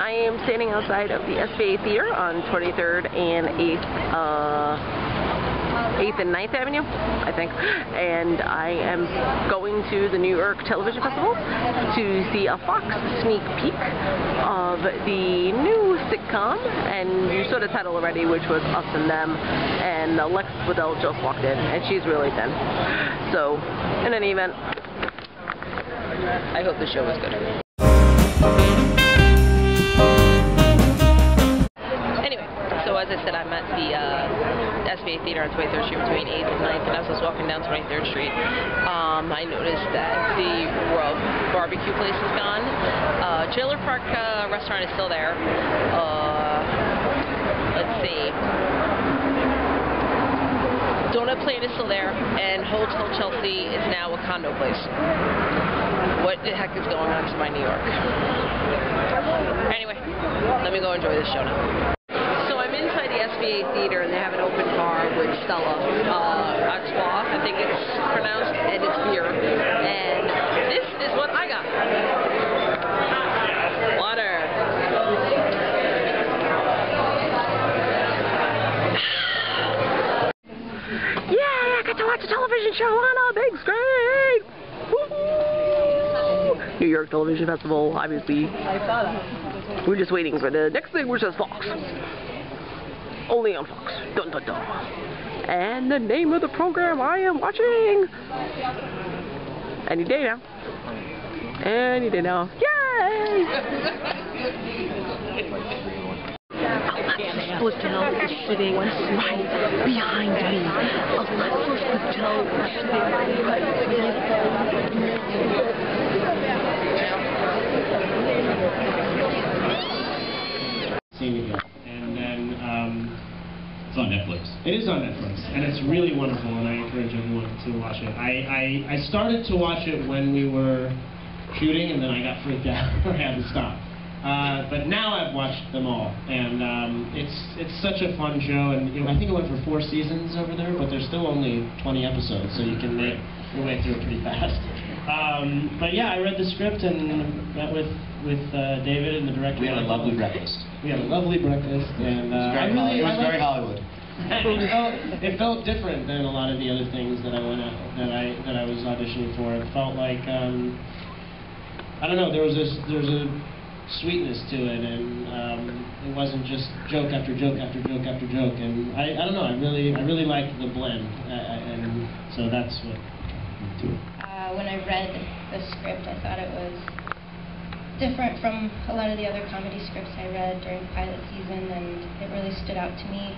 I am standing outside of the SBA Theater on 23rd and 8th and 9th Avenue, I think, and I am going to the New York Television Festival to see a Fox sneak peek of the new sitcom, and you saw the title already, which was Us and Them, and Alexis Bledel just walked in, and she's really thin. So, in any event, I hope the show was good. Anyway, so as I said, I'm at the SBA Theater on 23rd Street between 8th and 9th, and as I was walking down 23rd Street, I noticed that the Rub barbecue place is gone. Trailer Park restaurant is still there. Let's see. Donut Plate is still there, and Hotel Chelsea is now a condo place. What the heck is going on to my New York? Anyway, let me go enjoy this show now. So I'm inside the SBA Theater, and they have an open bar with Stella at Spa, I think it's pronounced, and it's beer. And this is what I got. Water. Yeah, I got to watch a television show on a big screen. Woo-hoo! New York Television Festival, obviously. I saw that. We're just waiting for the next thing, which is Fox. Only on Fox. Dun dun dun. And the name of the program I am watching. Any day now. Any day now. Yay! Alexis Bledel is sitting right behind me. Alexis Bledel is sitting right behind me. And then it's on Netflix. It is on Netflix, and it's really wonderful, and I encourage everyone to watch it. I started to watch it when we were shooting, and then I got freaked out or had to stop. But now I've watched them all, and it's such a fun show. And I think it went for 4 seasons over there, but there's still only 20 episodes, so you can make your way through it pretty fast. But yeah, I read the script and met with David and the director. We had a lovely breakfast. We had a lovely breakfast, and it was very Hollywood. It felt different than a lot of the other things that I was auditioning for. It felt like I don't know. There's a sweetness to it, and it wasn't just joke after joke after joke after joke. And I don't know. I really liked the blend, and so that's what. When I read the script, I thought it was different from a lot of the other comedy scripts I read during pilot season, and it really stood out to me.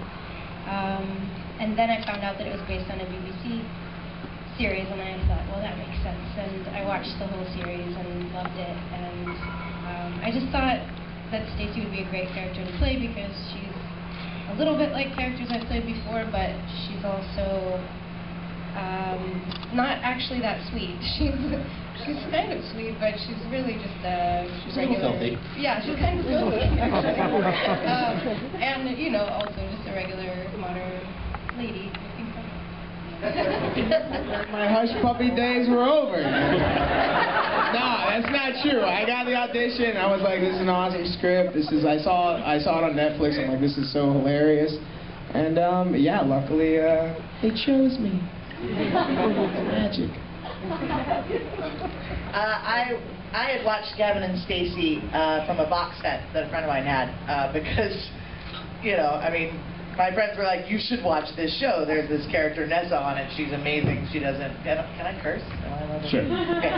And then I found out that it was based on a BBC series, and I thought, well, that makes sense. And I watched the whole series and loved it. And I just thought that Stacey would be a great character to play because she's a little bit like characters I've played before, but she's also not actually that sweet. She's kind of sweet, but she's really just she's regular. Filthy. Yeah, she's kind of filthy. And you know, also just a regular modern lady. My hush puppy days were over. No, that's not true. I got the audition. I was like, this is an awesome script. I saw it on Netflix. I'm like, this is so hilarious. And yeah, luckily they chose me. Magic. I had watched Gavin and Stacey from a box set that a friend of mine had because, you know, I mean, my friends were like, you should watch this show. There's this character Nessa on it. She's amazing. She doesn't. Can I curse? Am I allowed to? Sure. Okay.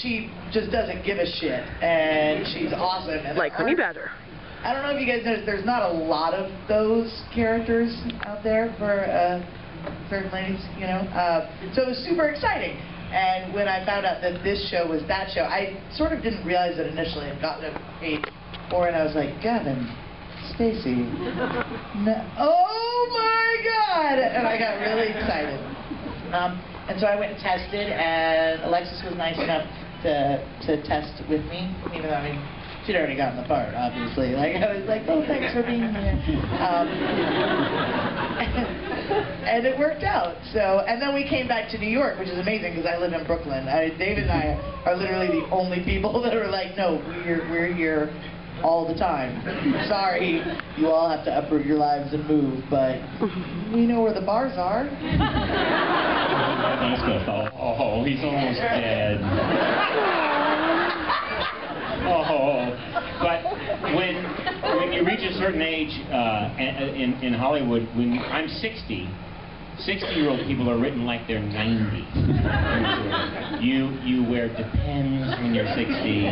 She just doesn't give a shit, and she's awesome. And like Honey Badger. I don't know if you guys know, there's not a lot of those characters out there for certain ladies, you know. So it was super exciting. And when I found out that this show was that show, I sort of didn't realize it initially. I'd gotten to page 4, and I was like, Gavin, Stacey, no, oh my God! And I got really excited. And so I went and tested, and Alexis was nice enough to test with me, even though, I mean, she'd already gotten the part, obviously. Like, I was like, oh, thanks for being here. And it worked out. So, and then we came back to New York, which is amazing because I live in Brooklyn. David and I are literally the only people that are like, no, we're here all the time. Sorry, you all have to uproot your lives and move, but we know where the bars are. Oh, he's almost dead. Oh, but when you reach a certain age in Hollywood, when I'm 60, 60-year-old people are written like they're 90. You wear Depends when you're 60.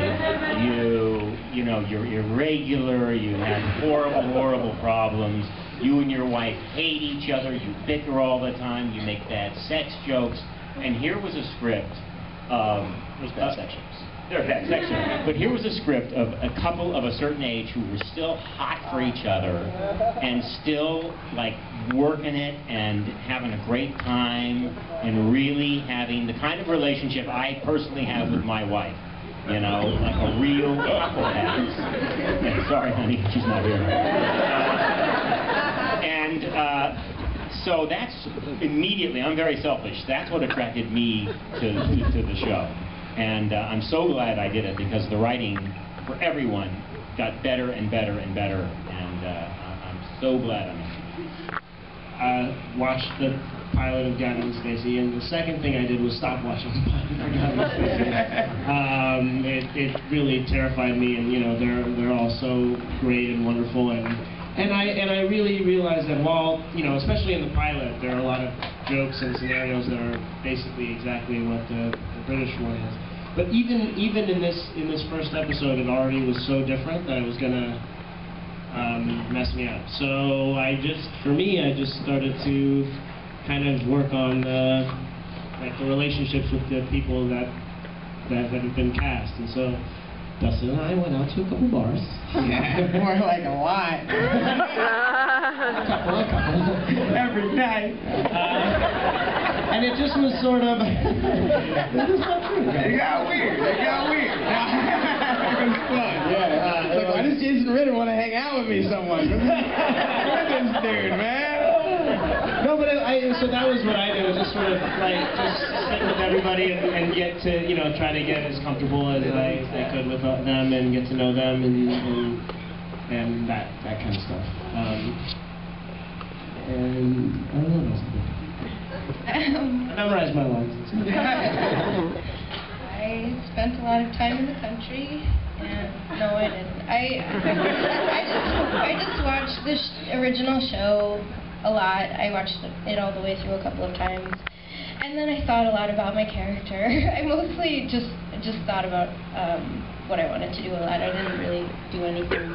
You know you're irregular. You have horrible problems. You and your wife hate each other. You bicker all the time. You make bad sex jokes. And here was a script. There's bad sex jokes. There are bad sex jokes. But here was a script of a couple of a certain age who were still hot for each other and still like working it and having a great time and really having the kind of relationship I personally have with my wife. You know, like a real couple has. Sorry, honey, she's not here. So that's immediately, I'm very selfish, that's what attracted me to the show. And I'm so glad I did it because the writing for everyone got better and better and better, and I'm so glad I made it. Watched the pilot of Gavin and Stacey, and the second thing I did was stop watching the pilot of Gavin and Stacey. It really terrified me, and you know they're all so great and wonderful, and I really realized that while you know, especially in the pilot, there are a lot of jokes and scenarios that are basically exactly what the British one is. But even in this first episode, it already was so different that it was gonna mess me up. So I just started to kind of work on the relationships with the people that have been cast, and so Dustin and I went out to a couple bars. Yeah, more like a lot. a couple. Every night. And it just was sort of... That is not true. It got weird. It was fun. Yeah. Like, why does Jason Ritter want to hang out with me so much? What's this dude, man? No, but so that was what I did, was just sort of like just sit with everybody and get to, you know, try to get as comfortable as I could with them and get to know them and that kind of stuff. And I don't know what else. I memorized my lines. I spent a lot of time in the country, and no, I didn't. I just watched the original show a lot. I watched it all the way through a couple of times, and then I thought a lot about my character. I mostly just thought about what I wanted to do a lot. I didn't really do anything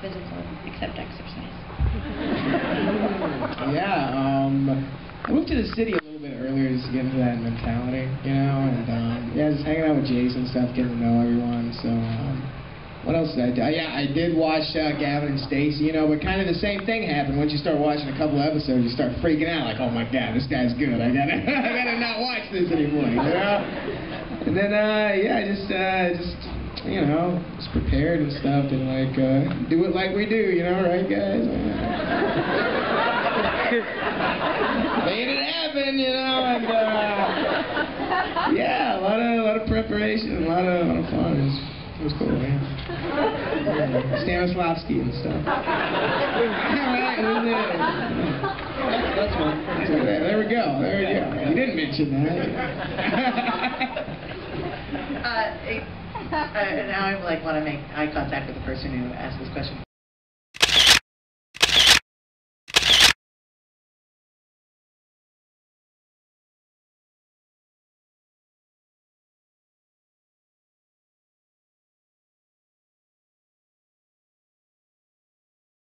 physical except exercise. Yeah, I moved to the city a little bit earlier just to get into that mentality, you know, and yeah, just hanging out with Jason and stuff, getting to know everyone. So, what else did I do? Yeah, I did watch Gavin and Stacey, you know, but kind of the same thing happened. Once you start watching a couple episodes, you start freaking out, like, oh my God, this guy's good. I gotta not watch this anymore, you know. And then, yeah, I just you know, just prepared and stuff, and like do it like we do, you know, right, guys? Made it happen, you know, and yeah, a lot of preparation, a lot of fun. It was cool, man. Stanislavski and stuff. Alright, that's one. There we go. You didn't mention that. Now I like want to make eye contact with the person who asked this question.